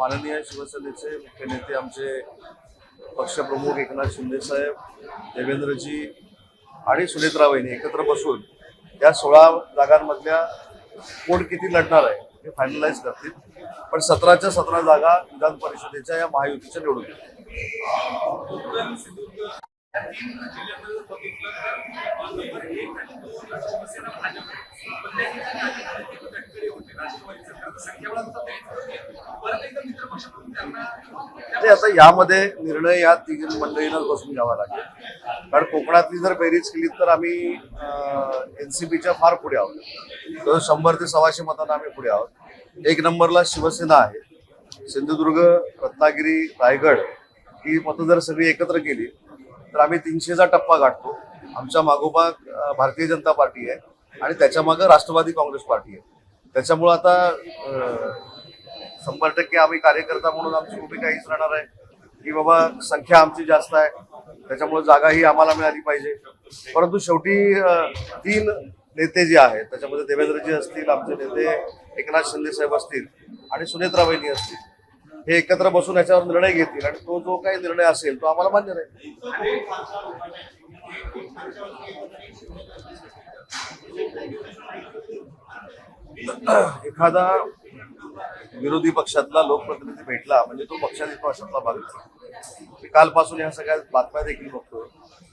माननीय शिवसेनेचे मुख्य नेते आमचे पक्षप्रमुख एकनाथ शिंदे साहेब, देवेंद्रजी आणि सुनेत्रा वहिनी एकत्र बसून या 16 जागांमधल्या कोण किती लढणार आहे हे फायनलाइज करतील. पण 17च्या 17 जागा विधान परिषदेच्या या महायुतीच्या निवडून येतील. आता यामध्ये निर्णय या तिघी मंडळींनाच बसून घ्यावा लागेल. कारण कोकणातली जर बेरीज केली तर आम्ही एनसीपीच्या फार पुढे आहोत. 100 ते 125 मतांना आम्ही पुढे आहोत. 1 नंबरला शिवसेना आहे. सिंधुदुर्ग, रत्नागिरी, रायगड ही मतं जर सगळी एकत्र केली तर आम्ही 300चा टप्पा गाठतो. आमच्या मागोमाग भारतीय जनता पार्टी आहे आणि त्याच्या मागे राष्ट्रवादी काँग्रेस पार्टी आहे. त्याच्यामुळं आता 100% आम्ही कार्यकर्ता म्हणून आमची भूमिका हीच राहणार आहे की बाबा संख्या आमची जास्त आहे, त्याच्यामुळे जागा ही आम्हाला मिळाली पाहिजे. परंतु शेवटी 3 नेते जे आहेत त्याच्यामध्ये देवेंद्रजी असतील, आमचे नेते एकनाथ शिंदे साहेब असतील आणि सुनेत्रा वहिनी असतील, हे एकत्र बसून याच्यावर निर्णय घेतील आणि तो जो काही निर्णय असेल तो आम्हाला मान्य राहील. एखादा विरोधी पक्षातला लोकप्रतिनिधी भेटला म्हणजे तो पक्षातला भाग नाही. कालपासून या सगळ्या बातम्या देखील बघतो.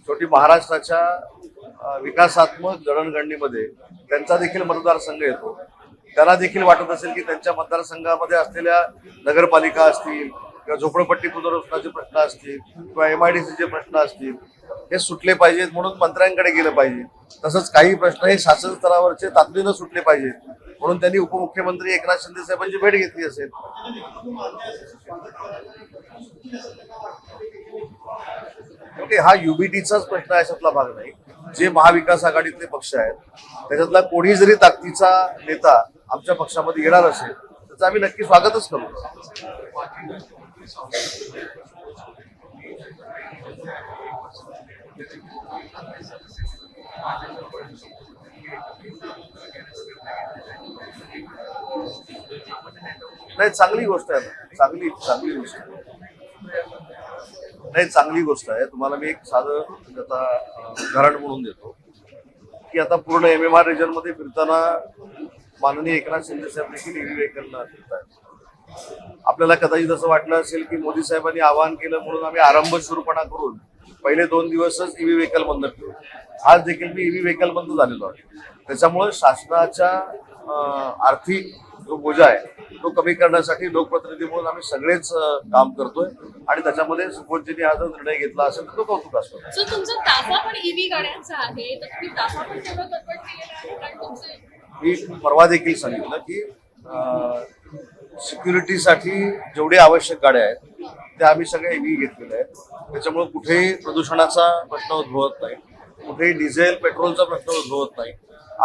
शेवटी महाराष्ट्राच्या विकासात्मक जडणघडणीमध्ये त्यांचा देखील मतदारसंघ येतो. त्यांना देखील वाटत असेल की त्यांच्या मतदारसंघामध्ये असलेल्या नगरपालिका असतील किंवा झोपडपट्टी पुनर्वसनाचे प्रश्न असतील किंवा MIDCचे प्रश्न असतील हे सुटले पाहिजेत म्हणून मंत्र्यांकडे गेलं पाहिजे. तसंच काही प्रश्न हे शासन स्तरावरचे तातडीनं सुटले पाहिजेत म्हणून त्यांनी उपमुख्यमंत्री एकनाथ शिंदे साहेबांची भेट घेतली असेल. हा UBTचाच प्रश्न याच्यातला भाग नाही. जे महाविकास आघाडीतले पक्ष आहेत त्याच्यातला कोणी जरी ताकदीचा नेता आमच्या पक्षामध्ये येणार असेल त्याचं आम्ही नक्की स्वागतच करू. नाही, चांगली गोष्ट आहे. चांगली गोष्ट आहे. नाही, चांगली गोष्ट आहे. तुम्हाला मी एक साधं आता उदाहरण म्हणून देतो की आता पूर्ण MMR रिजन मध्ये फिरताना माननीय एकनाथ शिंदे साहेब देखील EV व्हेकलला फिरतायत. आपल्याला कदाचित असं वाटलं असेल की मोदी साहेबांनी आवाहन केलं म्हणून आम्ही आरंभ सुरूपणा करून पहिले 2 दिवसच EV व्हेकल बंद ठेवू. आज देखील मी EV व्हेकल बंद झालेलो आहे. त्याच्यामुळे शासनाच्या आर्थिक जो बोजा आहे तो कमी करण्यासाठी लोकप्रतिनिधी म्हणून आम्ही सगळेच काम करतोय आणि त्याच्यामध्ये सुपोजींनी हा जो निर्णय घेतला असेल तर तो कौतुक असतो. तुमचा ताफा पण EV गाड्यांचा आहे तर तुम्ही ताफा पण तेवढं कटपट केलेला आहे कारण तुमचे मी परवा देखील सांगितलं की सिक्युरिटीसाठी जेवढे आवश्यक गाड्या आहेत त्या आम्ही सगळ्या EV घेतलेल्या आहेत. त्याच्यामुळे कुठेही प्रदूषणाचा प्रश्न उद्भवत नाही, कुठेही डिझेल पेट्रोलचा प्रश्न उद्भवत नाही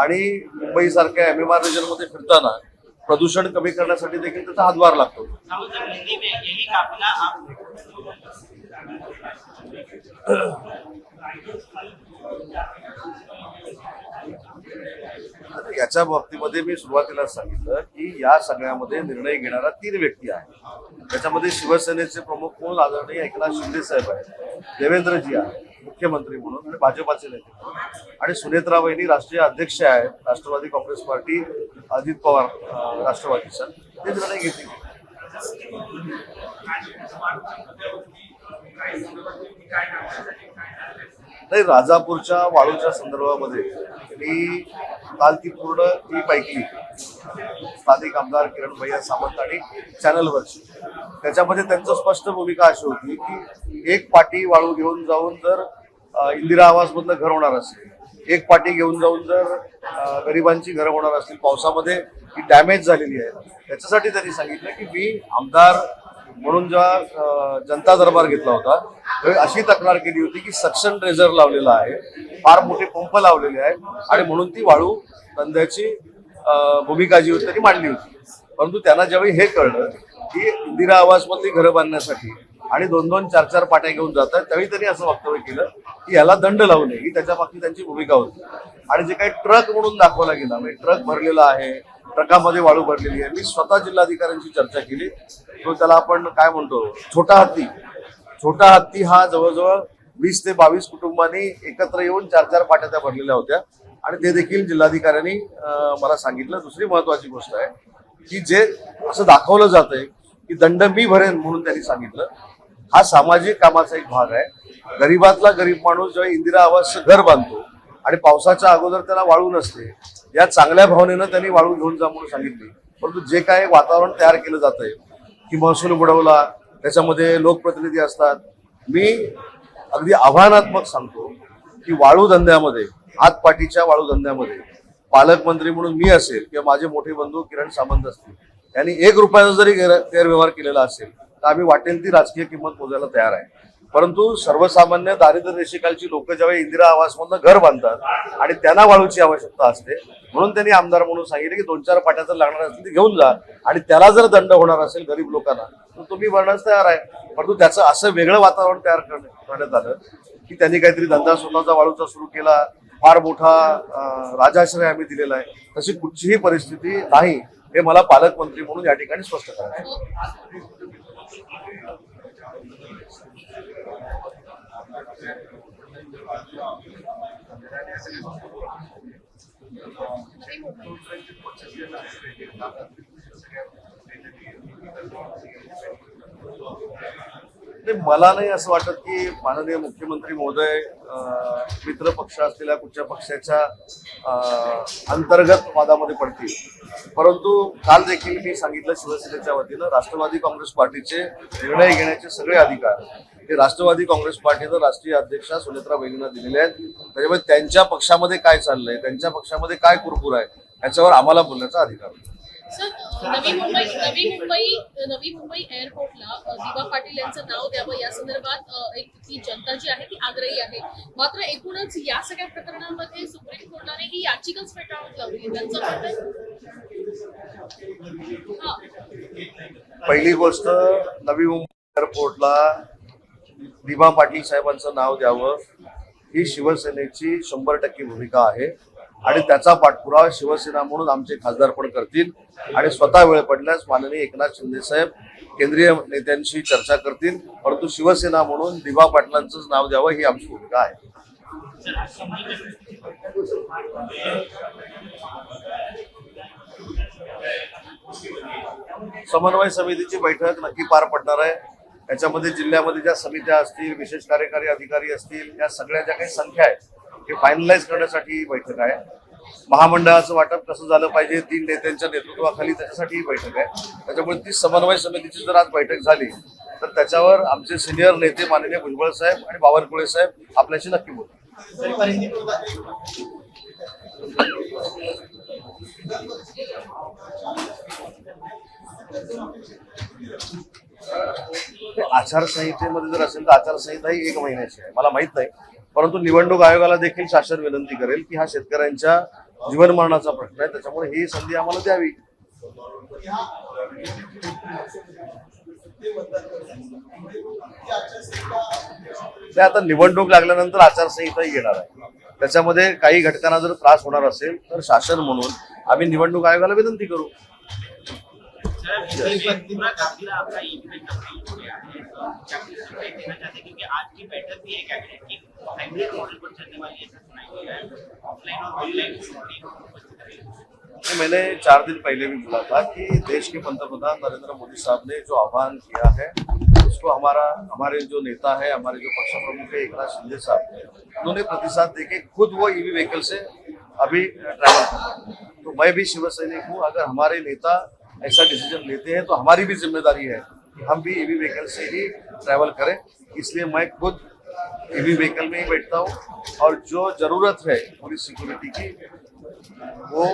आणि मुंबईसारख्या MMR रिजनमध्ये फिरताना प्रदूषण कमी करण्यासाठी देखील त्याचा हातभार लागतो. याच्या बाबतीमध्ये मी सुरुवातीला सांगितलं की या सगळ्यामध्ये निर्णय घेणारा 3 व्यक्ती आहेत. त्याच्यामध्ये शिवसेनेचे प्रमुख म्हणून आदरणीय एकनाथ शिंदे साहेब आहेत, देवेंद्रजी आहेत मुख्यमंत्री म्हणून आणि भाजपाचे नेते म्हणून, आणि सुनेत्रा वहिनी राष्ट्रीय अध्यक्ष आहेत राष्ट्रवादी काँग्रेस पार्टी, अजित पवार राष्ट्रवादीचा, ते निर्णय घेतील. नाही, राजापूरच्या वाळूच्या संदर्भामध्ये मी काल ती पूर्ण टीप ऐकली, स्थानिक आमदार किरण भैया सावंत आणि चॅनलवरची. त्याच्यामध्ये त्यांचं स्पष्ट भूमिका अशी होती की एक पाटी वाळू घेऊन जाऊन जर इंदिरा आवासमधलं घर होणार असेल, एक पाटी घेऊन जाऊन जर गरिबांची घरं होणार असतील, पावसामध्ये ही डॅमेज झालेली आहे, त्याच्यासाठी त्यांनी सांगितलं की मी आमदार म्हणून जेव्हा जनता दरबार घेतला होता तेव्हा अशी तक्रार केली होती की सक्शन रेझर लावलेला आहे, फार मोठे पंप लावलेले आहेत आणि म्हणून ती वाळू धंद्याची भूमिका जी होती ती मांडली होती. परंतु त्यांना ज्यावेळी हे कळलं की इंदिरा आवासमधली घरं बांधण्यासाठी आणि 2-2, 4-4 पाट्या घेऊन जातात, त्यावेळी त्यांनी असं वक्तव्य केलं की याला दंड लावू नये, ही त्याच्या मागची त्यांची भूमिका होती. आणि जे काही ट्रक म्हणून दाखवला गेला, म्हणजे ट्रक भरलेला आहे, ट्रकामध्ये वाळू भरलेली आहे. मी स्वतः जिल्हाधिकाऱ्यांची चर्चा केली. तो त्याला आपण काय म्हणतो, छोटा हत्ती हा जवळजवळ 20 ते 22 कुटुंबांनी एकत्र येऊन 4-4 पाट्या त्या भरलेल्या होत्या आणि ते देखील जिल्हाधिकाऱ्यांनी मला सांगितलं. दुसरी महत्वाची गोष्ट आहे की जे असं दाखवलं जातंय की दंड मी भरेन म्हणून त्यांनी सांगितलं, हा सामाजिक कामाचा एक भाग आहे. गरीबातला गरीब माणूस जेव्हा इंदिरा आवासचं घर बांधतो आणि पावसाच्या अगोदर त्याला वाळू नसते, या चांगल्या भावनेनं त्यांनी वाळू घेऊन जा म्हणून सांगितली. परंतु जे काय वातावरण तयार केलं जातंय की महसूल बुडवला, त्याच्यामध्ये लोकप्रतिनिधी असतात, मी अगदी आव्हानात्मक सांगतो की वाळू धंद्यामध्ये, हातपाटीच्या वाळू धंद्यामध्ये पालकमंत्री म्हणून मी असेल किंवा माझे मोठे बंधू किरण सामंत असतील, यांनी 1 रुपयाचा जरी गैरव्यवहार केलेला असेल तर आम्ही वाटेल ती राजकीय किंमत मोजायला तयार आहे. परंतु सर्वसामान्य दारिद्र्य रेषेखालची लोक जेव्हा इंदिरा आवासमधनं घर बांधतात आणि त्यांना वाळूची आवश्यकता असते, म्हणून त्यांनी आमदार म्हणून सांगितले की 2-4 पाट्या जर लागणार असतील ते घेऊन जा आणि त्याला जर दंड होणार असेल गरीब लोकांना तर तुम्ही भरण्यास तयार आहे. परंतु त्याचं असं वेगळं वातावरण तयार करण्यात आलं की त्यांनी काहीतरी धंदा स्वतःचा वाळूचा सुरू केला, फार मोठा राजाश्रय आम्ही दिलेला आहे. तशी कुठचीही परिस्थिती नाही, हे मला पालकमंत्री म्हणून या ठिकाणी स्पष्ट करायचं. मला नाही असं वाटत की माननीय मुख्यमंत्री महोदय मित्र पक्ष असलेल्या कुठच्या पक्षाच्या अंतर्गत वादामध्ये पडतील. परंतु काल देखील मी सांगितलं, शिवसेनेच्या वतीनं राष्ट्रवादी काँग्रेस पार्टीचे निर्णय घेण्याचे सगळे अधिकार हे राष्ट्रवादी काँग्रेस पार्टीनं राष्ट्रीय अध्यक्षा सुनेत्रा वहिनींना दिलेले आहेत. त्याच्यामुळे त्यांच्या पक्षामध्ये काय चाललंय, त्यांच्या पक्षामध्ये काय कुरकुर आहे, याच्यावर आम्हाला बोलण्याचा अधिकार आहे. सर, नवी मुंबई एअरपोर्टला दिवा पाटील यांचं नाव द्यावं या संदर्भात एक ती जनता जी आहे ती आग्रही आहे. मात्र एकूणच या सगळ्या प्रकरणामध्ये सुप्रीम कोर्टाने ही याचिकाच फेटाळून लावली. त्यांचं म्हणणं, पहिली गोष्ट, नवी मुंबई एअरपोर्टला दिवा पाटील साहेबांचं नाव द्यावं ही शिवसेनेची 100% भूमिका आहे आणि त्याचा पाठपुरावा शिवसेना म्हणून आमचे खासदार पण करतील आणि स्वतः वेळ पडल्यास माननीय एकनाथ शिंदे साहेब केंद्रीय नेत्यांशी चर्चा करतील. परंतु शिवसेना म्हणून दिवा पाटलांचंच नाव द्यावं ही आमची भूमिका आहे. समन्वय समितीची बैठक नक्की पार पडणार आहे. याच्यामध्ये जिल्ह्यामध्ये ज्या समित्या असतील, विशेष कार्यकारी अधिकारी असतील, या सगळ्या ज्या काही संख्या आहेत हे फायनलाइज करण्यासाठी ही बैठक आहे. महामंडळाचं वाटप कसं झालं पाहिजे 3 नेत्यांच्या नेतृत्वाखाली, त्याच्यासाठी ही बैठक आहे. त्याच्यामुळे ती समन्वय समितीची जर आज बैठक झाली तर त्याच्यावर आमचे सिनियर नेते माननीय भुजबळ साहेब आणि बावनकुळे साहेब आपल्याशी नक्की बोलतील. आचारसंहितेमध्ये जर असेल तर आचारसंहिता ही 1 महिन्याची आहे, मला माहित नाही. परंतु निवडणूक आयोगाला देखील शासन विनंती करेल की हा शेतकऱ्यांच्या जीवनमरणाचा प्रश्न आहे, त्याच्यामुळे ही संधी आम्हाला द्यावी. ते आता निवडणूक लागल्यानंतर आचारसंहिताही येणार आहे. त्याच्यामध्ये काही घटकांना जर त्रास होणार असेल तर शासन म्हणून आम्ही निवडणूक आयोगाला विनंती करू. मैंने 4 दिन पहले भी बोला था कि देश के पंतप्रधान नरेंद्र मोदी साहब ने जो आह्वान किया है उसको हमारे जो नेता है, हमारे जो पक्ष प्रमुख है एकनाथ शिंदे साहब, उन्होंने प्रतिसाद देके खुद वो ईवी व्हीकल से अभी ट्रैवल कर रहे हैं. तो मैं भी शिवसैनिक हूँ. अगर हमारे नेता ऐसा डिसीजन लेते हैं तो हमारी भी जिम्मेदारी है कि हम भी ईवी व्हीकल से ही ट्रैवल करें. इसलिए मैं खुद ईवी व्हीकल में ही बैठता हूँ और जो जरूरत है पूरी सिक्योरिटी की वो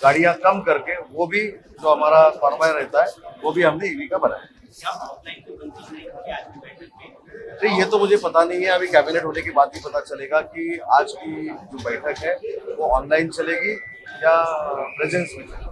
गाड़ियाँ कम करके वो भी जो हमारा फॉर्मर रहता है वो भी हमने ईवी का बनाया. तो ये तो मुझे पता नहीं है, अभी कैबिनेट होने के बाद ही पता चलेगा कि आज की जो बैठक है वो ऑनलाइन चलेगी या प्रेजेंस में चलेगी.